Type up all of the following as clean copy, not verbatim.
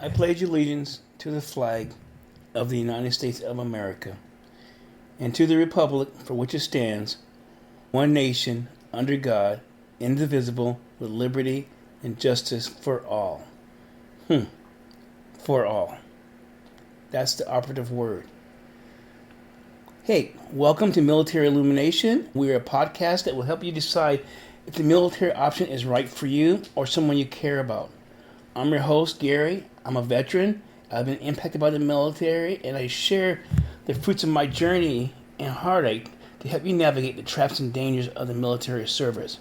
I pledge allegiance to the flag of the United States of America and to the republic for which it stands, one nation, under God, indivisible, with liberty and justice for all. For all. That's the operative word. Hey, welcome to Military Illumination. We're a podcast that will help you decide if the military option is right for you or someone you care about. I'm your host, Gary. I'm a veteran. I've been impacted by the military, and I share the fruits of my journey and heartache to help you navigate the traps and dangers of the military service.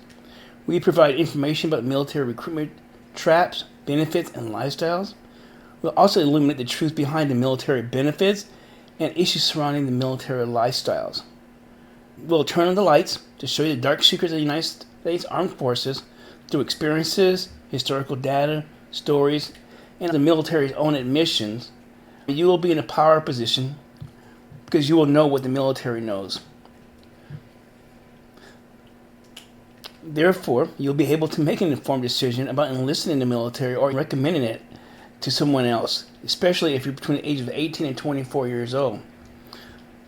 We provide information about military recruitment traps, benefits, and lifestyles. We'll also illuminate the truth behind the military benefits and issues surrounding the military lifestyles. We'll turn on the lights to show you the dark secrets of the United States Armed Forces through experiences, historical data, stories, and the military's own admissions. You will be in a power position because you will know what the military knows. Therefore, you'll be able to make an informed decision about enlisting in the military or recommending it to someone else, especially if you're between the ages of 18 and 24 years old.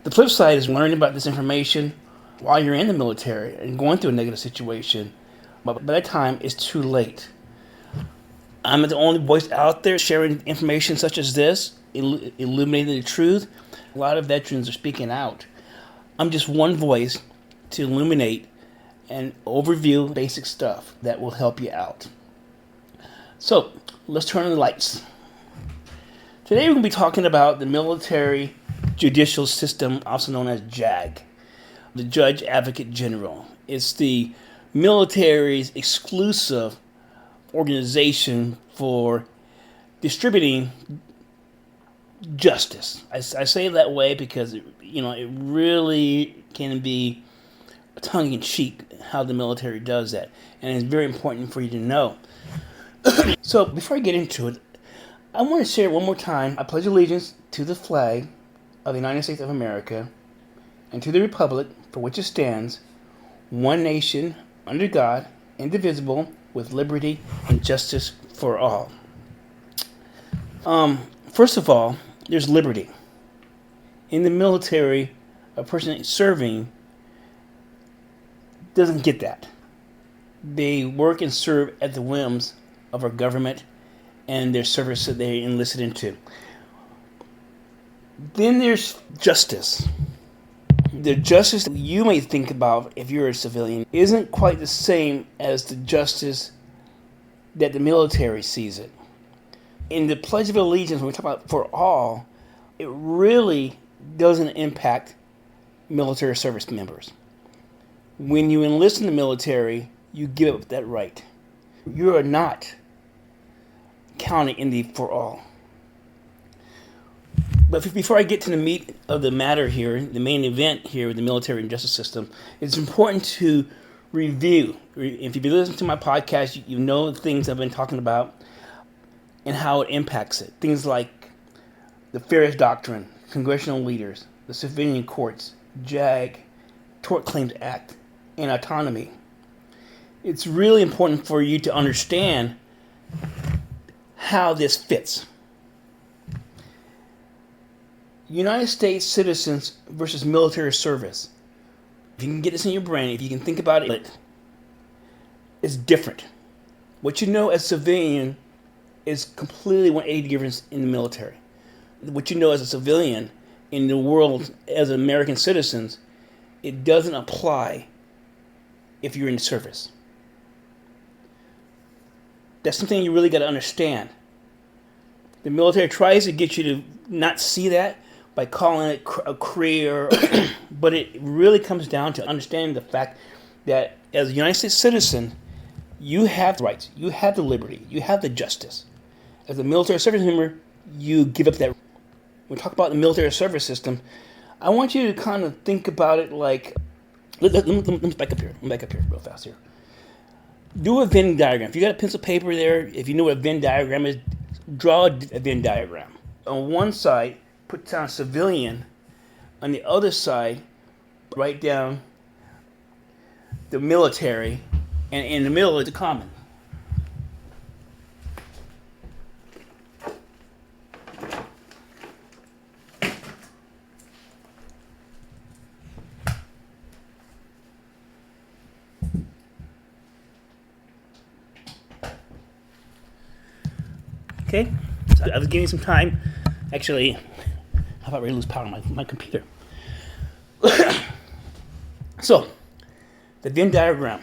The flip side is learning about this information while you're in the military and going through a negative situation, but by that time, it's too late. I'm the only voice out there sharing information such as this, illuminating the truth. A lot of veterans are speaking out. I'm just one voice to illuminate and overview basic stuff that will help you out. So, let's turn on the lights. Today we're going to be talking about the military judicial system, also known as JAG, the Judge Advocate General. It's the military's exclusive organization for distributing justice. I say it that way because it really can be tongue-in-cheek how the military does that, and it's very important for you to know. So before I get into it, I want to share one more time. I pledge allegiance to the flag of the United States of America and to the republic for which it stands, one nation, under God, indivisible, with liberty and justice for all. First of all, there's liberty. In the military, a person serving doesn't get that. They work and serve at the whims of our government and their service that they enlisted into. Then there's justice. The justice that you may think about if you're a civilian isn't quite the same as the justice that the military sees it. In the Pledge of Allegiance, when we talk about for all, it really doesn't impact military service members. When you enlist in the military, you give up that right. You are not counted in the for all. But before I get to the meat of the matter here, the main event here with the military and justice system, it's important to review. If you've been listening to my podcast, you know the things I've been talking about and how it impacts it. Things like the Fairness Doctrine, congressional leaders, the civilian courts, JAG, Tort Claims Act, and autonomy. It's really important for you to understand how this fits. United States citizens versus military service. If you can get this in your brain, if you can think about it, it's different. What you know as civilian is completely 180 difference in the military. What you know as a civilian in the world as American citizens, it doesn't apply if you're in service. That's something you really got to understand. The military tries to get you to not see that by calling it a career, but it really comes down to understanding the fact that as a United States citizen, you have the rights, you have the liberty, you have the justice. As a military service member, you give up that. When we talk about the military service system, I want you to kind of think about it like, let me back up here. Real fast here. Do a Venn diagram. If you got a pencil paper there, if you know what a Venn diagram is, draw a Venn diagram. On one side, put down civilian. On the other side, write down the military, and in the middle is the common. Okay? So I was giving some time. Actually, how about ready to lose power on my computer? So, the Venn diagram.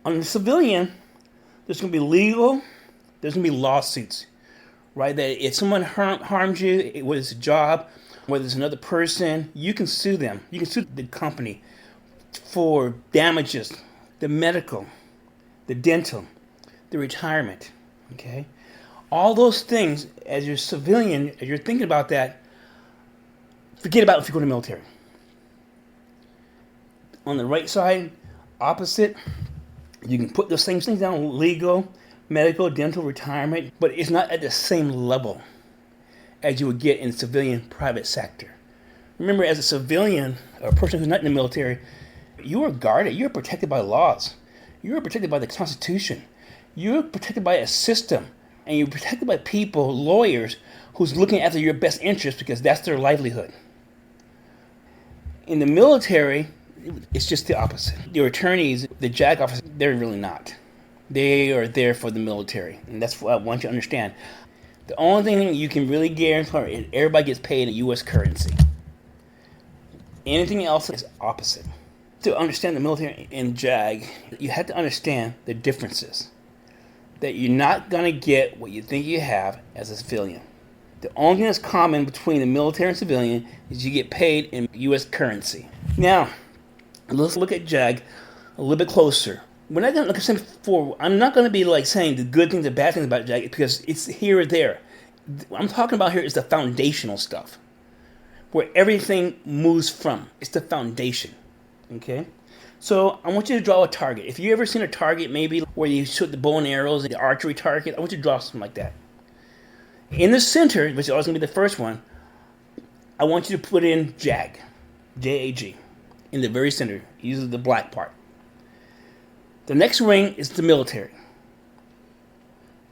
On the civilian, there's going to be legal, there's going to be lawsuits, right? That if someone harms you, whether it's a job, whether it's another person, you can sue them. You can sue the company for damages, the medical, the dental, the retirement, okay? All those things, as you're a civilian, as you're thinking about that, forget about it if you go to the military. On the right side, opposite, you can put those same things down: legal, medical, dental, retirement, but it's not at the same level as you would get in the civilian private sector. Remember, as a civilian, or a person who's not in the military, you are guarded, you're protected by laws, you're protected by the Constitution, you're protected by a system, and you're protected by people, lawyers, who's looking after your best interest because that's their livelihood. In the military, it's just the opposite. Your attorneys, the JAG officers, they're really not. They are there for the military, and that's what I want you to understand. The only thing you can really guarantee is everybody gets paid in U.S. currency. Anything else is opposite. To understand the military and JAG, you have to understand the differences. That you're not going to get what you think you have as a civilian. The only thing that's common between the military and civilian is you get paid in U.S. currency. Now, let's look at JAG a little bit closer. We're not going to, like I said before, I'm not going to be like saying the good things and bad things about JAG because it's here or there. What I'm talking about here is the foundational stuff, where everything moves from. It's the foundation, okay? So I want you to draw a target. If you ever seen a target maybe where you shoot the bow and arrows, the archery target, I want you to draw something like that. In the center, which is always going to be the first one, I want you to put in JAG, J-A-G, in the very center. Use the black part. The next ring is the military.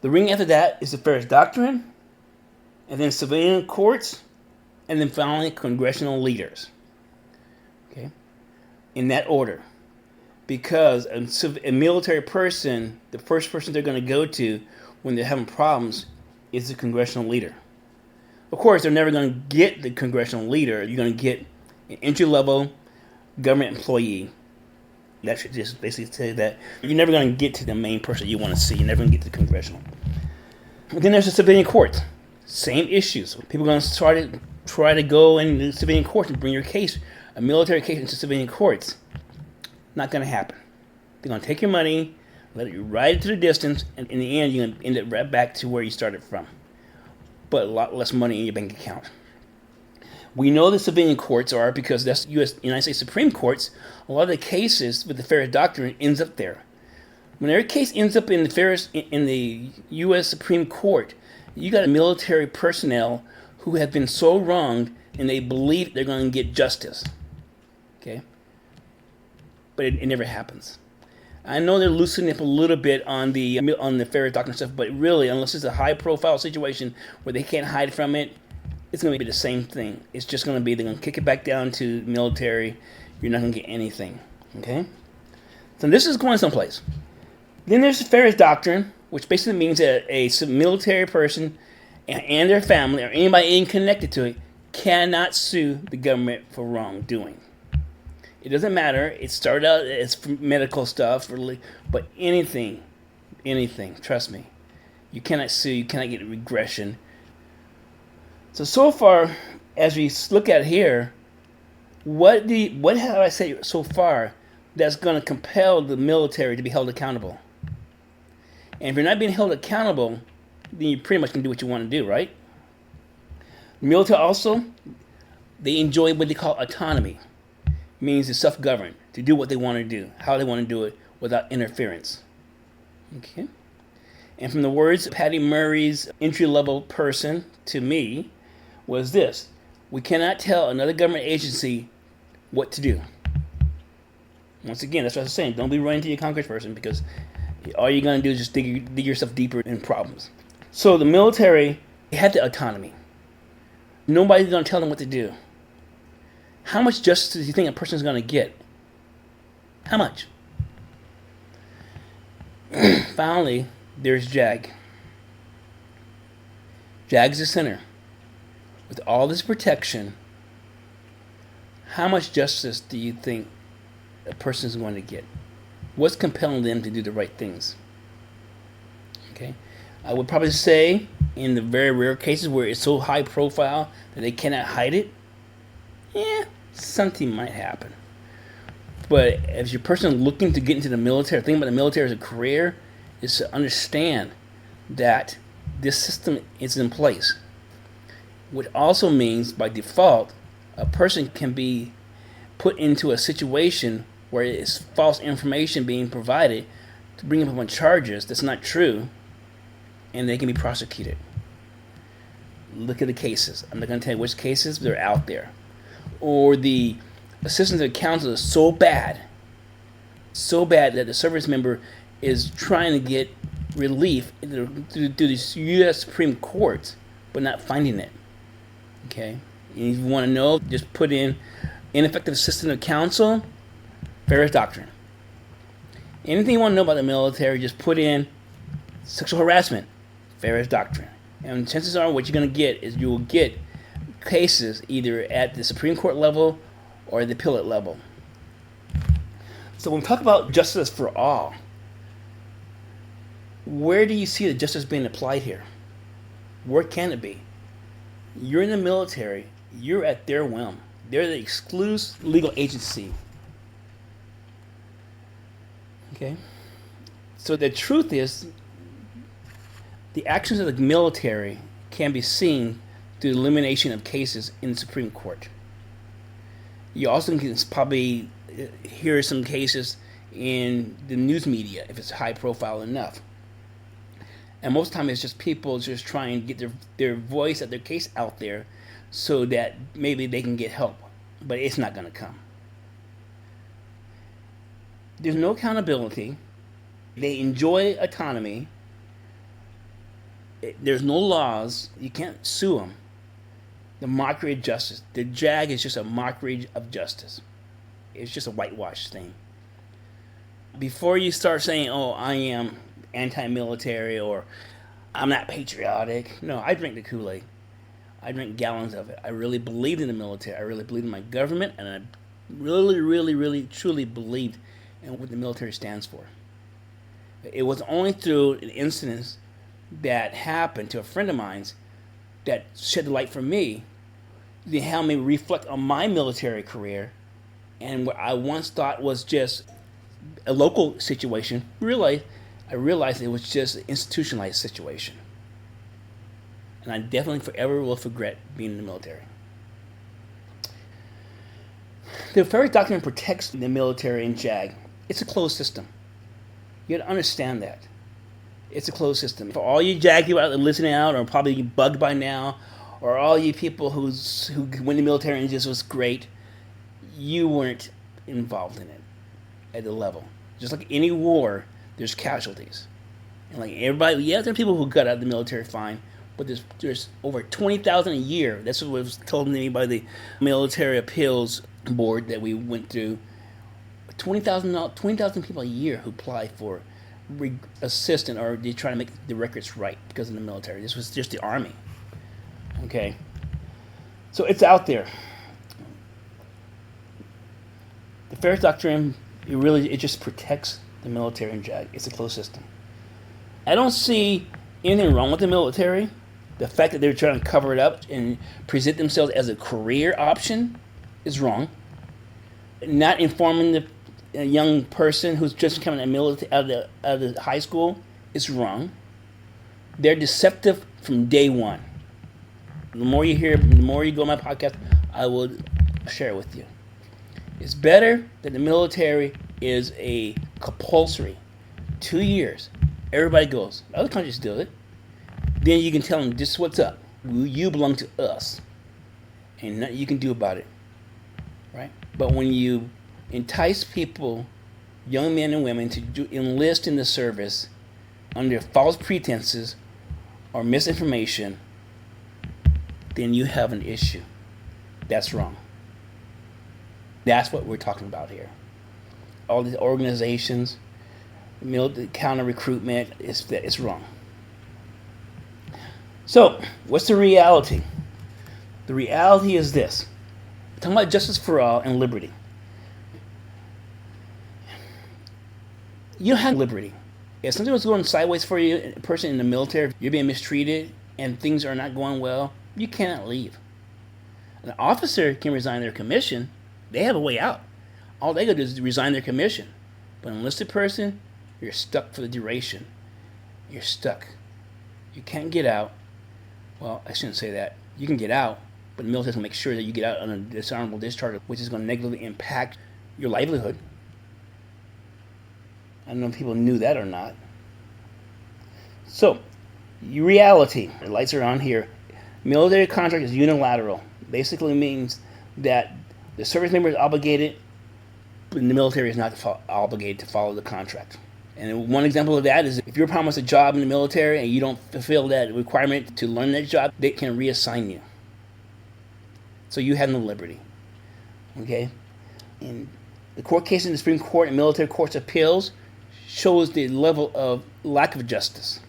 The ring after that is the Ferris Doctrine, and then civilian courts, and then finally congressional leaders. Okay? In that order. Because a military person, the first person they're going to go to when they're having problems is the congressional leader. Of course, they're never going to get the congressional leader. You're going to get an entry-level government employee. That should just basically say that you're never going to get to the main person you want to see. You're never going to get to the congressional. And then there's the civilian courts. Same issues. People are going to try to go in the civilian courts and bring your case, a military case, into civilian courts. Not going to happen. They're going to take your money, let you ride it to the distance, and in the end, you're going to end up right back to where you started from. But a lot less money in your bank account. We know the civilian courts are because that's United States Supreme Courts. A lot of the cases with the Ferris Doctrine ends up there. When every case ends up in the U.S. Supreme Court, you got a military personnel who have been so wronged and they believe they're going to get justice. Okay? But it never happens. I know they're loosening up a little bit on the Ferris Doctrine stuff, but really, unless it's a high-profile situation where they can't hide from it, it's going to be the same thing. It's just going to be they're going to kick it back down to military. You're not going to get anything. Okay? So this is going someplace. Then there's the Ferris Doctrine, which basically means that a military person and their family or anybody connected to it cannot sue the government for wrongdoing. It doesn't matter. It started out as medical stuff, but anything, trust me. You cannot sue. You cannot get regression. So far, as we look at here, what have I said so far that's going to compel the military to be held accountable? And if you're not being held accountable, then you pretty much can do what you want to do, right? The military also, they enjoy what they call autonomy. It means to self-govern, to do what they want to do, how they want to do it, without interference. Okay? And from the words of Patty Murray's entry-level person to me, was this: we cannot tell another government agency what to do. Once again, that's what I was saying. Don't be running to your congressperson because all you're going to do is just dig yourself deeper in problems. So the military had the autonomy. Nobody's going to tell them what to do. How much justice do you think a person is going to get? How much? Finally, there's JAG. JAG's the center. With all this protection, how much justice do you think a person is going to get? What's compelling them to do the right things? Okay, I would probably say in the very rare cases where it's so high profile that they cannot hide it, something might happen. But as your person looking to get into the military, thinking about the military as a career, is to understand that this system is in place. Which also means, by default, a person can be put into a situation where it's false information being provided to bring up on charges that's not true, and they can be prosecuted. Look at the cases. I'm not going to tell you which cases, but they're out there. Or the assistant to counsel is so bad that the service member is trying to get relief through the U.S. Supreme Court, but not finding it. Okay? And if you want to know, just put in ineffective assistant of counsel, Ferris Doctrine. Anything you want to know about the military, just put in sexual harassment, Ferris Doctrine. And chances are what you're going to get is you will get cases either at the Supreme Court level or the appellate level. So when we talk about justice for all, where do you see the justice being applied here? Where can it be? You're in the military, you're at their whim. They're the exclusive legal agency. Okay? So the truth is, the actions of the military can be seen through the elimination of cases in the Supreme Court. You also can probably hear some cases in the news media if it's high profile enough. And most of the time it's just people just trying to get their voice of their case out there so that maybe they can get help. But it's not going to come. There's no accountability. They enjoy autonomy. There's no laws. You can't sue them. The mockery of justice. The JAG is just a mockery of justice. It's just a whitewash thing. Before you start saying, oh, I am anti-military or I'm not patriotic. No, I drink the Kool-Aid. I drink gallons of it. I really believed in the military. I really believed in my government, and I really, truly believed in what the military stands for. It was only through an incident that happened to a friend of mine's that shed the light for me, to help me reflect on my military career, and what I once thought was just a local situation, I realized it was just an institutionalized situation. And I definitely forever will regret being in the military. The Ferris Doctrine protects the military and JAG. It's a closed system. You got to understand that. It's a closed system. For all you JAG people out there listening out, or probably bugged by now, or all you people who went in the military and just was great, you weren't involved in it at the level. Just like any war, there's casualties. And like everybody, yeah, there are people who got out of the military fine, but there's over 20,000 a year. That's what was told to me by the military appeals board that we went through. 20,000 people a year who apply for assistant, or they try to make the records right because of the military. This was just the Army. Okay, so it's out there. The Ferris Doctrine, it just protects the military and JAG. It's a closed system. I don't see anything wrong with the military. The fact that they're trying to cover it up and present themselves as a career option is wrong. Not informing a young person who's just coming out of the high school is wrong. They're deceptive from day one. The more you hear, the more you go on my podcast, I will share it with you. It's better that the military is a compulsory 2 years. Everybody goes. Other countries do it. Then you can tell them, this is what's up. You belong to us. And nothing you can do about it. Right? But when you entice people, young men and women, to enlist in the service under false pretenses or misinformation, then you have an issue. That's wrong. That's what we're talking about here. All these organizations, counter recruitment, it's wrong. So, what's the reality? The reality is this. We're talking about justice for all and liberty. You don't have liberty. If something was going sideways for you, a person in the military, you're being mistreated and things are not going well, you cannot leave. An officer can resign their commission. They have a way out. All they gotta do is resign their commission. But an enlisted person, you're stuck for the duration. You're stuck. You can't get out. Well, I shouldn't say that. You can get out, but the military will make sure that you get out on a dishonorable discharge, which is going to negatively impact your livelihood. I don't know if people knew that or not. So, reality. The lights are on here. Military contract is unilateral. Basically means that the service member is obligated, but the military is not obligated to follow the contract. And one example of that is if you're promised a job in the military and you don't fulfill that requirement to learn that job, they can reassign you. So you have no liberty. Okay? And the court cases in the Supreme Court and military courts of appeals shows the level of lack of justice.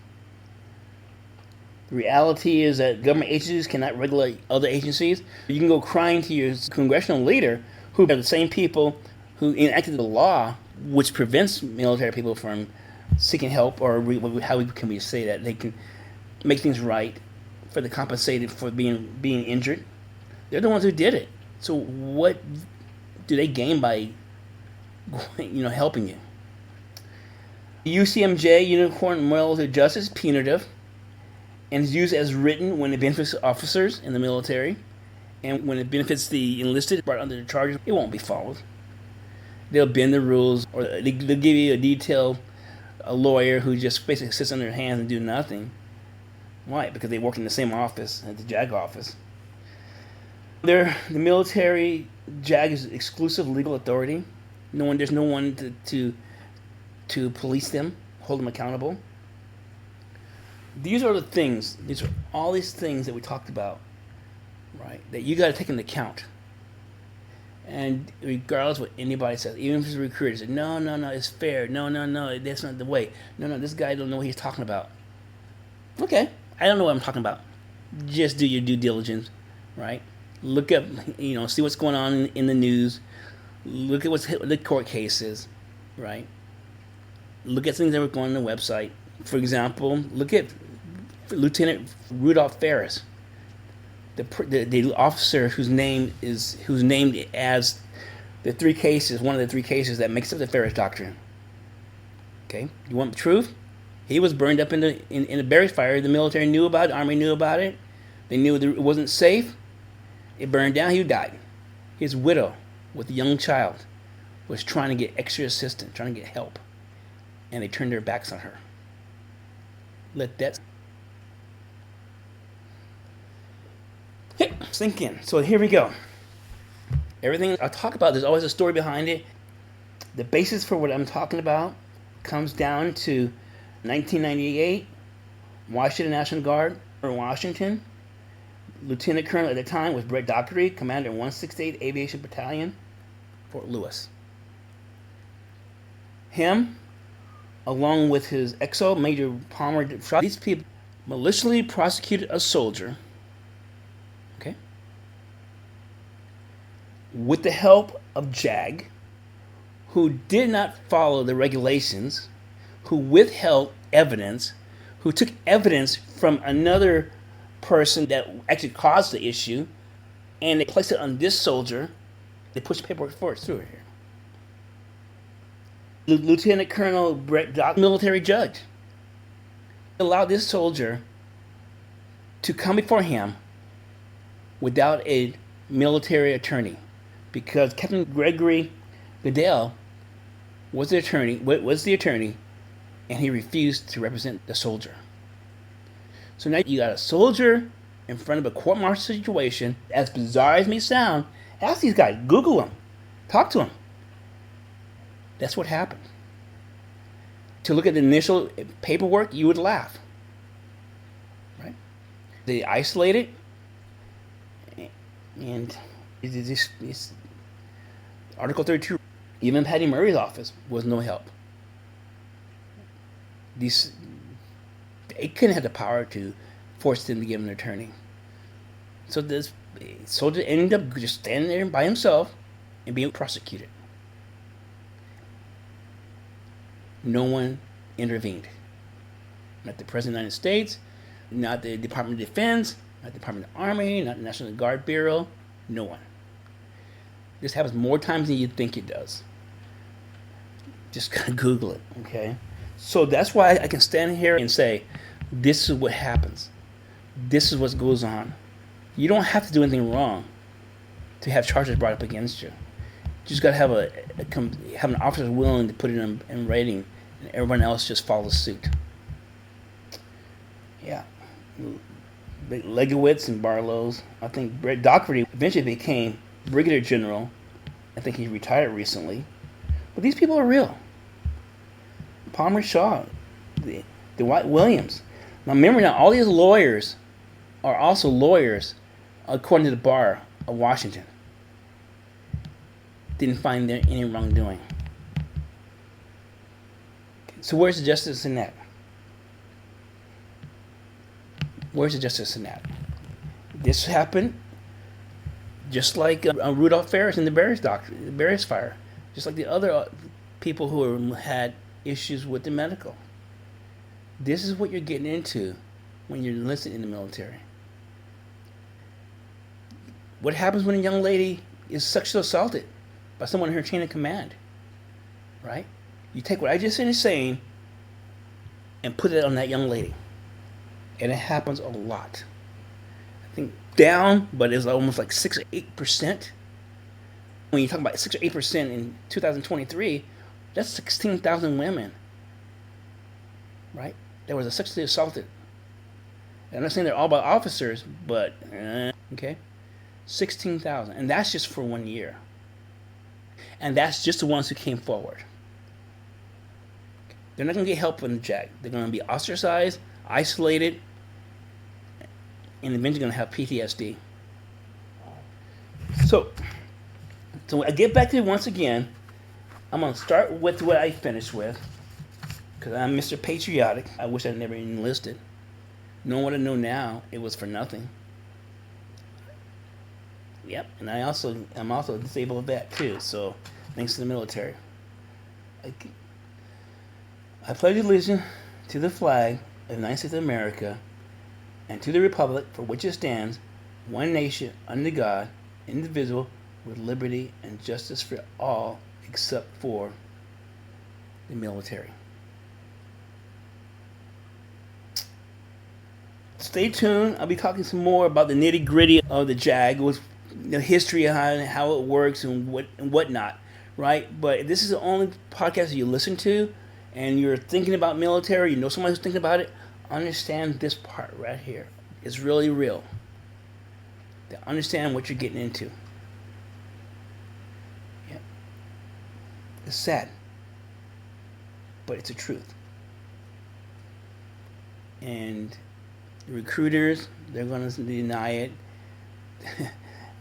The reality is that government agencies cannot regulate other agencies. You can go crying to your congressional leader, who are the same people who enacted the law which prevents military people from seeking help, or how can we say that? They can make things right for the compensated for being injured. They're the ones who did it. So what do they gain by helping you? UCMJ, Uniform Military Justice, is punitive and is used as written when it benefits officers in the military, and when it benefits the enlisted brought under the charges, it won't be followed. They'll bend the rules, or they'll give you a lawyer who just basically sits on their hands and do nothing. Why? Because they work in the same office at the JAG office. The military JAG is exclusive legal authority. There's no one to police them, hold them accountable. These are the things. These are all these things that we talked about, right? That you got to take into account. And regardless of what anybody says, even if it's a recruiter, say, no, it's fair. No, that's not the way. No, this guy don't know what he's talking about. Okay, I don't know what I'm talking about. Just do your due diligence, right? Look up, see what's going on in the news. Look at what's the court cases, right? Look at things that were going on the website. For example, look at Lieutenant Rudolph Ferris, the officer who's named as one of the three cases that makes up the Ferris Doctrine. Okay, you want the truth? He was burned up in the Berry fire. The military knew about it. The Army knew about it. They knew it wasn't safe. It burned down. He died. His widow, with a young child, was trying to get extra assistance, trying to get help, and they turned their backs on her. Let that sink in. So here we go. Everything I talk about, there's always a story behind it. The basis for what I'm talking about comes down to 1998, Washington National Guard in Washington. Lieutenant Colonel at the time was Brett Dockery, commander in 168 Aviation Battalion, Fort Lewis. Him, along with his XO, Major Palmer, these people maliciously prosecuted a soldier, okay, with the help of JAG, who did not follow the regulations, who withheld evidence, who took evidence from another person that actually caused the issue, and they placed it on this soldier. They pushed paperwork forward through here. Lieutenant Colonel Brett Dock, military judge, allowed this soldier to come before him without a military attorney, because Captain Gregory Goodell was the attorney, and he refused to represent the soldier. So now you got a soldier in front of a court-martial situation. As bizarre as it may sound, ask these guys, Google them, talk to them. That's what happened. To look at the initial paperwork, you would laugh. Right? They isolated, and it's Article 32. Even Patty Murray's office was no help. They couldn't have the power to forced him to give him an attorney. So this soldier ended up just standing there by himself and being prosecuted. No one intervened. Not the President of the United States, not the Department of Defense, not the Department of Army, not the National Guard Bureau. No one. This happens more times than you think it does. Just Google it, okay? So that's why I can stand here and say, this is what happens. This is what goes on. You don't have to do anything wrong to have charges brought up against you. You just got to have have an officer willing to put it in writing, and everyone else just follows suit. Yeah. Legowitz and Barlow's. I think Brett Doherty eventually became Brigadier General. I think he retired recently. But these people are real. Palmer Shaw, Dwight Williams. Now remember, all these lawyers are also lawyers according to the bar of Washington. Didn't find there any wrongdoing. So where's the justice in that? Where's the justice in that? This happened just like Rudolph Ferris in the Barris fire. Just like the other people who had issues with the medical. This is what you're getting into when you're enlisted in the military. What happens when a young lady is sexually assaulted by someone in her chain of command? Right? You take what I just finished saying and put it on that young lady. And it happens a lot. I think down, but it's almost like 6 or 8%. When you talk about 6 or 8% in 2023, that's 16,000 women, right? That was sexually assaulted. And I'm not saying they're all about officers, but, okay? 16,000. And that's just for 1 year. And that's just the ones who came forward. They're not going to get help from the JAG. They're going to be ostracized, isolated, and eventually going to have PTSD. So I get back to it once again. I'm going to start with what I finished with, because I'm Mr. Patriotic. I wish I'd never enlisted. Knowing what I know now, it was for nothing. Yep, and I'm also a disabled vet too, so thanks to the military. I pledge allegiance to the flag of the United States of America and to the republic for which it stands, one nation, under God, indivisible, with liberty and justice for all, except for the military. Stay tuned. I'll be talking some more about the nitty-gritty of the JAG, with the history of how it works and whatnot, right? But if this is the only podcast that you listen to, and you're thinking about military, you know someone who's thinking about it, understand this part right here. It's really real. To understand what you're getting into. Yeah. It's sad, but it's the truth. And the recruiters, they're going to deny it.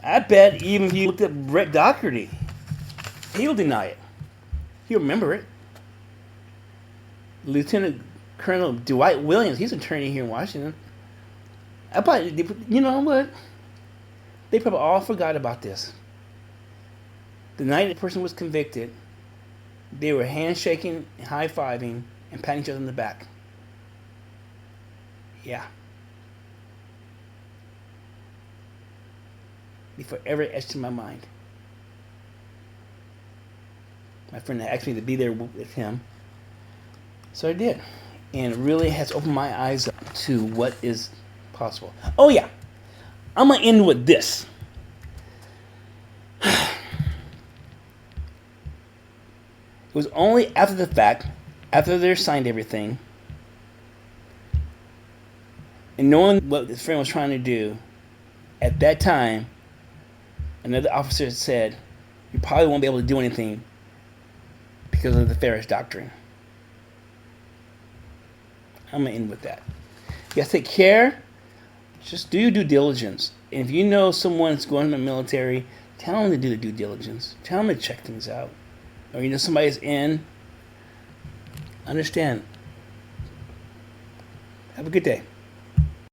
I bet even if you looked at Brett Doherty, he'll deny it. He'll remember it. Lieutenant Colonel Dwight Williams, he's an attorney here in Washington. I bet, you know what? They probably all forgot about this. The night the person was convicted, they were handshaking, high-fiving, and patting each other on the back. Yeah. Be forever etched in my mind. My friend asked me to be there with him. So I did. And it really has opened my eyes up to what is possible. Oh yeah. I'm going to end with this. It was only after the fact, after they signed everything, and knowing what his friend was trying to do, at that time, another officer said, you probably won't be able to do anything because of the Ferris Doctrine. I'm going to end with that. You guys take care. Just do your due diligence. And if you know someone's going to the military, tell them to do the due diligence. Tell them to check things out. Or you know somebody's in. Understand. Have a good day.